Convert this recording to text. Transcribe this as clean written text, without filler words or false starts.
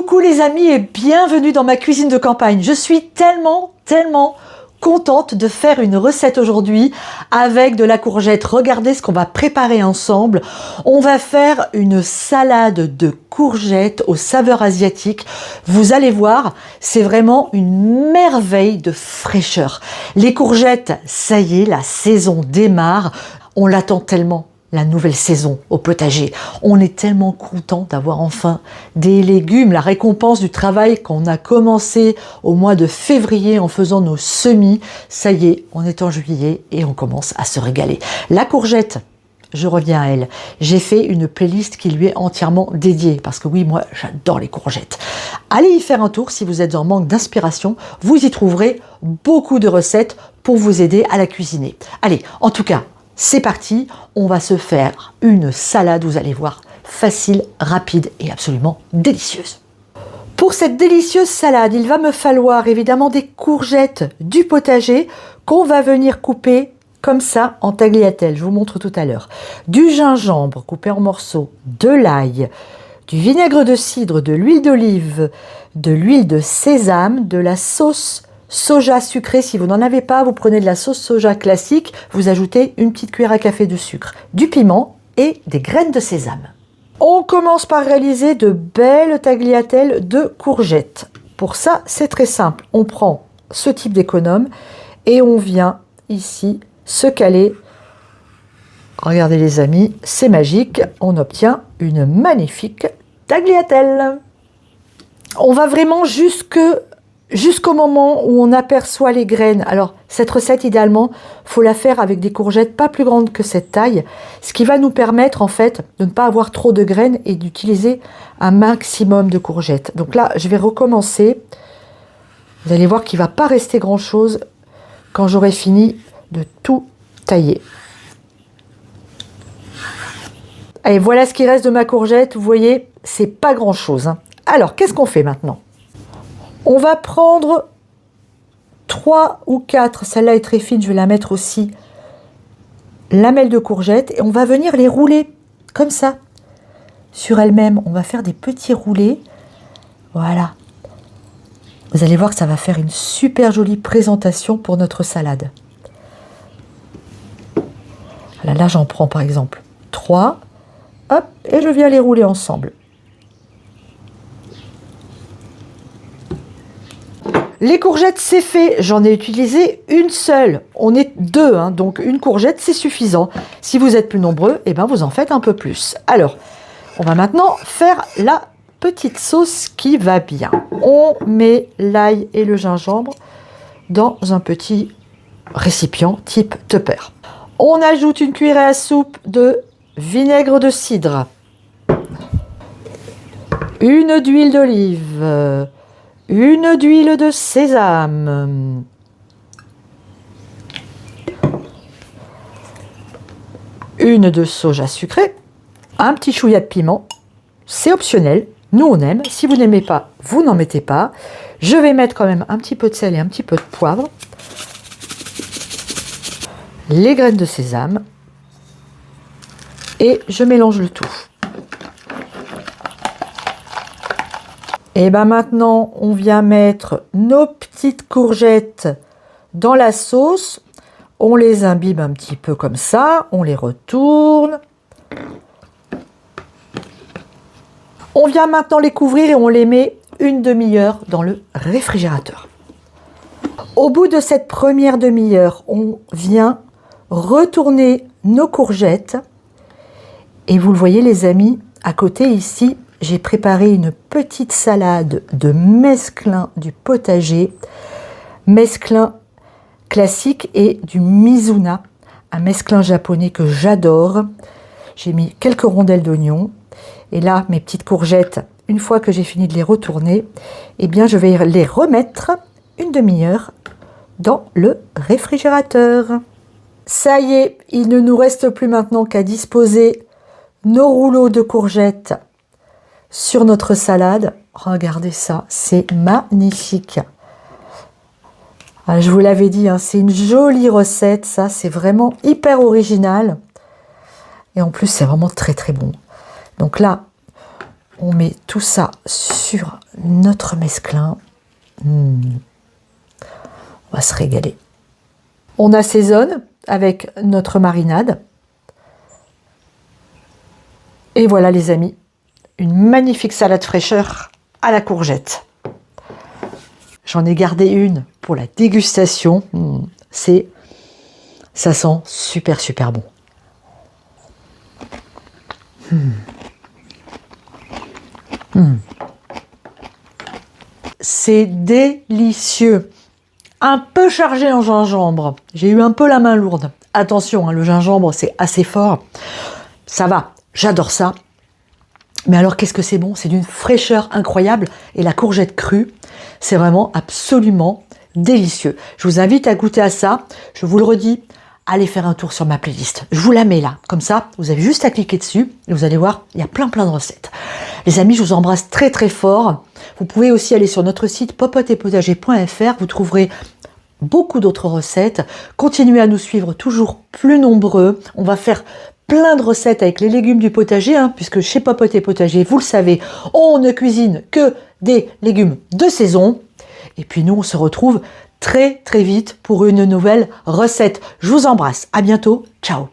Coucou les amis et bienvenue dans ma cuisine de campagne. Je suis tellement contente de faire une recette aujourd'hui avec de la courgette. Regardez ce qu'on va préparer ensemble. On va faire une salade de courgettes aux saveurs asiatiques. Vous allez voir, c'est vraiment une merveille de fraîcheur. Les courgettes, ça y est, la saison démarre. On l'attend tellement. La nouvelle saison au potager. On est tellement content d'avoir enfin des légumes, la récompense du travail qu'on a commencé au mois de février en faisant nos semis. Ça y est, on est en juillet et on commence à se régaler. La courgette, je reviens à elle. J'ai fait une playlist qui lui est entièrement dédiée parce que oui, moi, j'adore les courgettes. Allez y faire un tour si vous êtes en manque d'inspiration. Vous y trouverez beaucoup de recettes pour vous aider à la cuisiner. Allez, en tout cas, c'est parti, on va se faire une salade, vous allez voir, facile, rapide et absolument délicieuse. Pour cette délicieuse salade, il va me falloir évidemment des courgettes du potager qu'on va venir couper comme ça en tagliatelle, je vous montre tout à l'heure. Du gingembre coupé en morceaux, de l'ail, du vinaigre de cidre, de l'huile d'olive, de l'huile de sésame, de la sauce soja sucré. Si vous n'en avez pas, vous prenez de la sauce soja classique, vous ajoutez une petite cuillère à café de sucre, du piment et des graines de sésame. On commence par réaliser de belles tagliatelles de courgettes. Pour ça, c'est très simple. On prend ce type d'économe et on vient ici se caler. Regardez les amis, c'est magique. On obtient une magnifique tagliatelle. On va vraiment jusqu'au moment où on aperçoit les graines. Alors, cette recette, idéalement, faut la faire avec des courgettes pas plus grandes que cette taille, ce qui va nous permettre, en fait, de ne pas avoir trop de graines et d'utiliser un maximum de courgettes. Donc là, je vais recommencer. Vous allez voir qu'il ne va pas rester grand-chose quand j'aurai fini de tout tailler. Et voilà ce qui reste de ma courgette. Vous voyez, c'est pas grand-chose, hein. Alors, qu'est-ce qu'on fait maintenant ? On va prendre 3 ou 4, celle-là est très fine, je vais la mettre aussi, lamelles de courgettes, et on va venir les rouler comme ça sur elles-mêmes. On va faire des petits roulés, voilà. Vous allez voir que ça va faire une super jolie présentation pour notre salade. Voilà, là j'en prends par exemple 3, hop, et je viens les rouler ensemble. Les courgettes, c'est fait. J'en ai utilisé une seule. On est 2, hein, donc une courgette, c'est suffisant. Si vous êtes plus nombreux, eh ben, vous en faites un peu plus. Alors, on va maintenant faire la petite sauce qui va bien. On met l'ail et le gingembre dans un petit récipient type Tupper. On ajoute une cuillerée à soupe de vinaigre de cidre, une d'huile d'olive, une d'huile de sésame, une de soja sucré, un petit chouïa de piment, c'est optionnel, nous on aime, si vous n'aimez pas, vous n'en mettez pas. Je vais mettre quand même un petit peu de sel et un petit peu de poivre, les graines de sésame et je mélange le tout. Et bien maintenant, on vient mettre nos petites courgettes dans la sauce. On les imbibe un petit peu comme ça. On les retourne. On vient maintenant les couvrir et on les met une demi-heure dans le réfrigérateur. Au bout de cette première demi-heure, on vient retourner nos courgettes. Et vous le voyez les amis, à côté ici, j'ai préparé une petite salade de mesclun du potager, mesclun classique et du mizuna, un mesclun japonais que j'adore. J'ai mis quelques rondelles d'oignon et là, mes petites courgettes, une fois que j'ai fini de les retourner, eh bien, je vais les remettre une demi-heure dans le réfrigérateur. Ça y est, il ne nous reste plus maintenant qu'à disposer nos rouleaux de courgettes sur notre salade. Regardez ça, c'est magnifique. Je vous l'avais dit, hein, c'est une jolie recette, ça, c'est vraiment hyper original. Et en plus, c'est vraiment très très bon. Donc là, On met tout ça sur notre mesclin. On va se régaler. On assaisonne avec notre marinade. Et voilà les amis, une magnifique salade fraîcheur à la courgette. J'en ai gardé une pour la dégustation. Ça sent super super bon. C'est délicieux. Un peu chargé en gingembre. J'ai eu un peu la main lourde. Attention, le gingembre c'est assez fort. Ça va, j'adore ça. Mais alors qu'est-ce que c'est bon? C'est d'une fraîcheur incroyable. Et la courgette crue, c'est vraiment absolument délicieux. Je vous invite à goûter à ça. Je vous le redis, allez faire un tour sur ma playlist. Je vous la mets là. Comme ça, vous avez juste à cliquer dessus. Et vous allez voir, il y a plein de recettes. Les amis, je vous embrasse très très fort. Vous pouvez aussi aller sur notre site popotespotager.fr. Vous trouverez beaucoup d'autres recettes. Continuez à nous suivre toujours plus nombreux. On va faire plein de recettes avec les légumes du potager, puisque chez Popote et Potager, vous le savez, on ne cuisine que des légumes de saison. Et puis nous, on se retrouve très très vite pour une nouvelle recette. Je vous embrasse. À bientôt. Ciao.